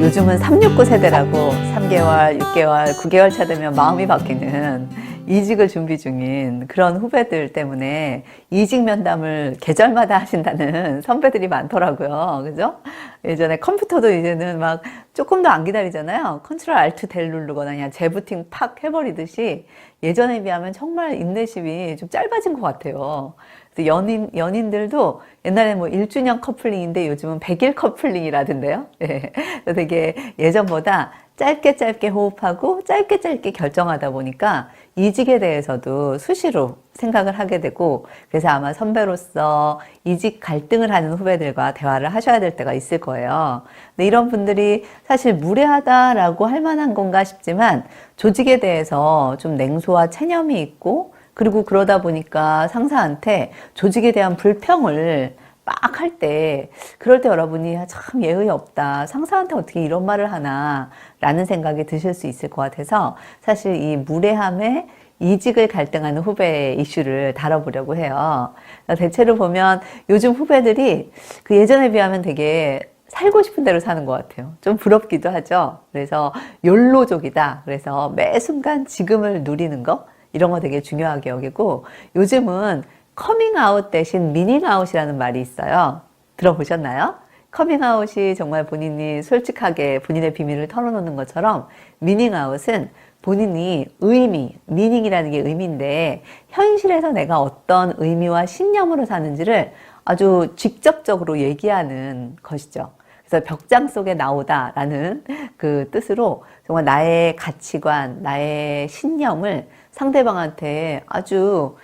요즘은 369 세대라고 3개월, 6개월, 9개월 차 되면 마음이 바뀌는 이직을 준비 중인 그런 후배들 때문에 이직 면담을 계절마다 하신다는 선배들이 많더라고요. 그죠? 예전에 컴퓨터도 이제는 막 조금도 안 기다리잖아요. 컨트롤 알트 델 누르거나 그냥 재부팅 팍 해버리듯이 예전에 비하면 정말 인내심이 좀 짧아진 것 같아요. 그래서 연인들도 옛날에 뭐 1주년 커플링인데 요즘은 100일 커플링이라던데요. 예. 되게 예전보다 짧게 호흡하고 짧게 결정하다 보니까 이직에 대해서도 수시로 생각을 하게 되고, 그래서 아마 선배로서 이직 갈등을 하는 후배들과 대화를 하셔야 될 때가 있을 거예요. 근데 이런 분들이 사실 무례하다라고 할 만한 건가 싶지만 조직에 대해서 좀 냉소와 체념이 있고, 그리고 그러다 보니까 상사한테 조직에 대한 불평을 막 할 때, 그럴 때 여러분이 참 예의 없다, 상사한테 어떻게 이런 말을 하나 라는 생각이 드실 수 있을 것 같아서 사실 이 무례함에 이직을 갈등하는 후배의 이슈를 다뤄보려고 해요. 대체로 보면 요즘 후배들이 그 예전에 비하면 되게 살고 싶은 대로 사는 것 같아요. 좀 부럽기도 하죠. 그래서 욜로족이다. 그래서 매 순간 지금을 누리는 거, 이런 거 되게 중요하게 여기고, 요즘은 커밍아웃 대신 미닝아웃이라는 말이 있어요. 들어보셨나요? 커밍아웃이 정말 본인이 솔직하게 본인의 비밀을 털어놓는 것처럼, 미닝아웃은 본인이 의미, 미닝이라는 게 의미인데 현실에서 내가 어떤 의미와 신념으로 사는지를 아주 직접적으로 얘기하는 것이죠. 그래서 벽장 속에 나오다라는 그 뜻으로 정말 나의 가치관, 나의 신념을 상대방한테 아주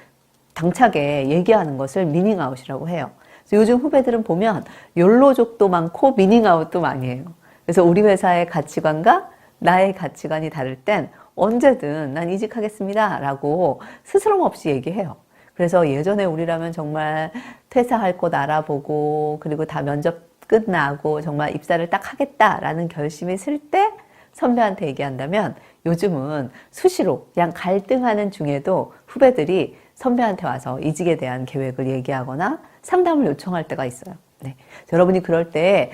당차게 얘기하는 것을 미닝아웃이라고 해요. 그래서 요즘 후배들은 보면 욜로족도 많고 미닝아웃도 많이 해요. 그래서 우리 회사의 가치관과 나의 가치관이 다를 땐 언제든 난 이직하겠습니다 라고 스스럼 없이 얘기해요. 그래서 예전에 우리라면 정말 퇴사할 곳 알아보고, 그리고 다 면접 끝나고 정말 입사를 딱 하겠다라는 결심이 있을 때 선배한테 얘기한다면, 요즘은 수시로 그냥 갈등하는 중에도 후배들이 선배한테 와서 이직에 대한 계획을 얘기하거나 상담을 요청할 때가 있어요. 네. 여러분이 그럴 때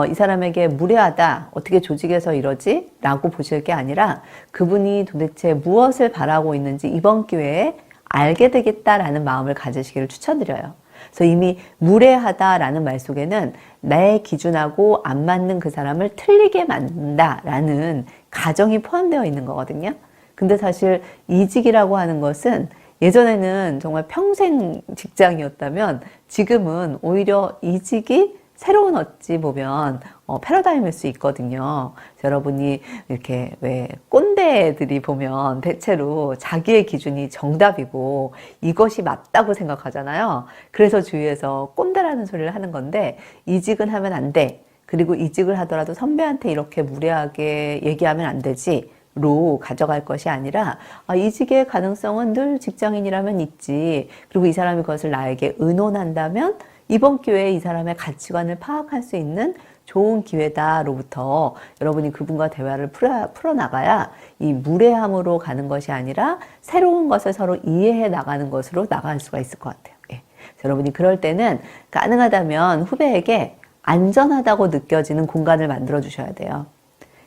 이 사람에게 무례하다, 어떻게 조직에서 이러지? 라고 보실 게 아니라 그분이 도대체 무엇을 바라고 있는지 이번 기회에 알게 되겠다라는 마음을 가지시기를 추천드려요. 그래서 이미 무례하다라는 말 속에는 내 기준하고 안 맞는 그 사람을 틀리게 만든다라는 가정이 포함되어 있는 거거든요. 근데 사실 이직이라고 하는 것은 예전에는 정말 평생 직장이었다면 지금은 오히려 이직이 새로운 어찌 보면 패러다임일 수 있거든요. 여러분이 이렇게 왜 꼰대들이 보면 대체로 자기의 기준이 정답이고 이것이 맞다고 생각하잖아요. 그래서 주위에서 꼰대라는 소리를 하는 건데, 이직은 하면 안 돼. 그리고 이직을 하더라도 선배한테 이렇게 무례하게 얘기하면 안 되지. 로 가져갈 것이 아니라, 이직의 가능성은 늘 직장인이라면 있지. 그리고 이 사람이 그것을 나에게 의논한다면 이번 기회에 이 사람의 가치관을 파악할 수 있는 좋은 기회다로부터 여러분이 그분과 대화를 풀어나가야 이 무례함으로 가는 것이 아니라 새로운 것을 서로 이해해 나가는 것으로 나갈 수가 있을 것 같아요. 예. 여러분이 그럴 때는 가능하다면 후배에게 안전하다고 느껴지는 공간을 만들어 주셔야 돼요.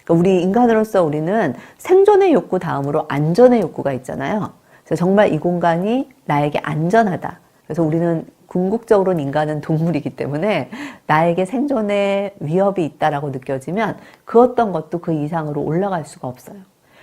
그러니까 우리 인간으로서 우리는 생존의 욕구 다음으로 안전의 욕구가 있잖아요. 그래서 정말 이 공간이 나에게 안전하다. 그래서 우리는 궁극적으로는 인간은 동물이기 때문에 나에게 생존의 위협이 있다라고 느껴지면 그 어떤 것도 그 이상으로 올라갈 수가 없어요.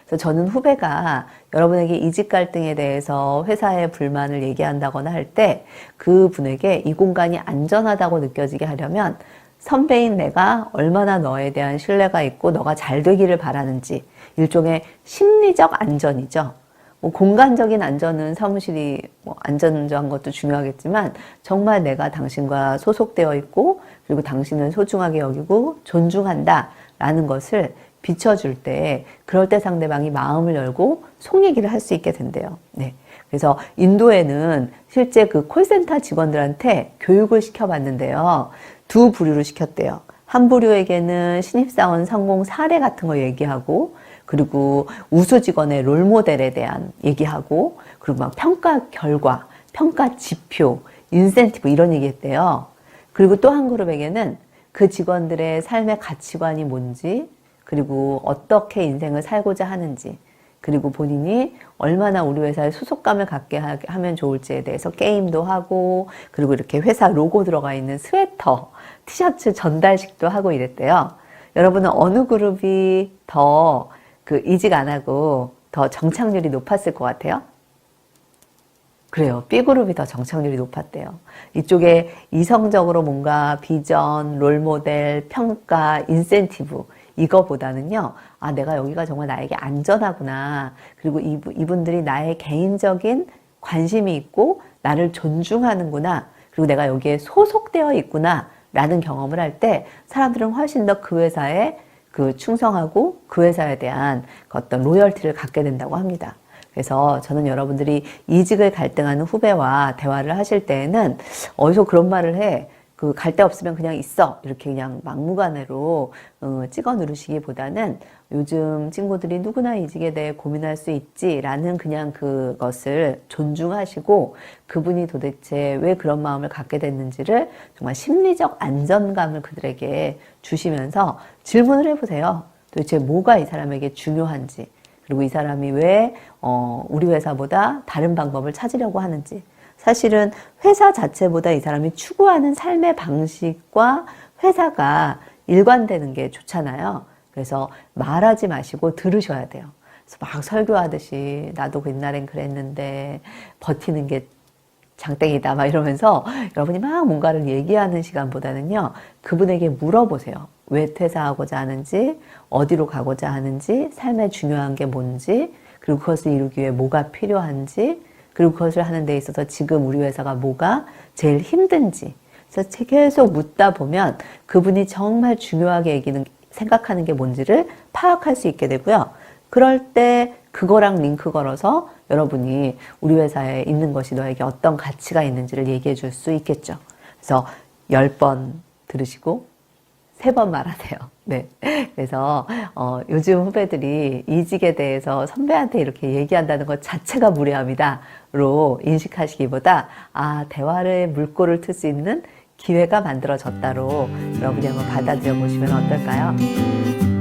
그래서 저는 후배가 여러분에게 이직 갈등에 대해서 회사의 불만을 얘기한다거나 할 때 그분에게 이 공간이 안전하다고 느껴지게 하려면 선배인 내가 얼마나 너에 대한 신뢰가 있고 너가 잘 되기를 바라는지, 일종의 심리적 안전이죠. 뭐 공간적인 안전은 사무실이 뭐 안전한 것도 중요하겠지만 정말 내가 당신과 소속되어 있고 그리고 당신을 소중하게 여기고 존중한다 라는 것을 비춰줄 때, 그럴 때 상대방이 마음을 열고 속 얘기를 할 수 있게 된대요. 네. 그래서 인도에는 실제 그 콜센터 직원들한테 교육을 시켜봤는데요. 두 부류로 시켰대요. 한 부류에게는 신입사원 성공 사례 같은 거 얘기하고, 그리고 우수 직원의 롤모델에 대한 얘기하고, 그리고 막 평가 결과, 평가 지표, 인센티브 이런 얘기 했대요. 그리고 또 한 그룹에게는 그 직원들의 삶의 가치관이 뭔지, 그리고 어떻게 인생을 살고자 하는지, 그리고 본인이 얼마나 우리 회사에 소속감을 갖게 하면 좋을지에 대해서 게임도 하고, 그리고 이렇게 회사 로고 들어가 있는 스웨터, 티셔츠 전달식도 하고 이랬대요. 여러분은 어느 그룹이 더 이직 안 하고 더 정착률이 높았을 것 같아요? 그래요. B그룹이 더 정착률이 높았대요. 이쪽에 이성적으로 뭔가 비전, 롤모델, 평가, 인센티브 이거보다는요. 아, 내가 여기가 정말 나에게 안전하구나. 그리고 이분들이 나의 개인적인 관심이 있고 나를 존중하는구나. 그리고 내가 여기에 소속되어 있구나. 라는 경험을 할 때 사람들은 훨씬 더 그 회사에 충성하고 그 회사에 대한 어떤 로열티를 갖게 된다고 합니다. 그래서 저는 여러분들이 이직을 갈등하는 후배와 대화를 하실 때에는 어디서 그런 말을 해. 갈 데 없으면 그냥 있어. 이렇게 그냥 막무가내로 찍어 누르시기보다는 요즘 친구들이 누구나 이직에 대해 고민할 수 있지라는 그냥 그것을 존중하시고 그분이 도대체 왜 그런 마음을 갖게 됐는지를 정말 심리적 안정감을 그들에게 주시면서 질문을 해보세요. 도대체 뭐가 이 사람에게 중요한지, 그리고 이 사람이 왜 우리 회사보다 다른 방법을 찾으려고 하는지. 사실은 회사 자체보다 이 사람이 추구하는 삶의 방식과 회사가 일관되는 게 좋잖아요. 그래서 말하지 마시고 들으셔야 돼요. 그래서 막 설교하듯이 나도 옛날엔 그랬는데 버티는 게 장땡이다 막 이러면서 여러분이 막 뭔가를 얘기하는 시간보다는요. 그분에게 물어보세요. 왜 퇴사하고자 하는지, 어디로 가고자 하는지, 삶에 중요한 게 뭔지, 그리고 그것을 이루기 위해 뭐가 필요한지, 그리고 그것을 하는 데 있어서 지금 우리 회사가 뭐가 제일 힘든지. 그래서 계속 묻다 보면 그분이 정말 중요하게 생각하는 게 뭔지를 파악할 수 있게 되고요. 그럴 때 그거랑 링크 걸어서 여러분이 우리 회사에 있는 것이 너에게 어떤 가치가 있는지를 얘기해 줄 수 있겠죠. 그래서 10번 들으시고 3번 말하세요. 네. 그래서, 요즘 후배들이 이직에 대해서 선배한테 이렇게 얘기한다는 것 자체가 무례합니다.로 인식하시기보다, 아, 대화의 물꼬를 틀 수 있는 기회가 만들어졌다로 여러분이 한번 받아들여 보시면 어떨까요?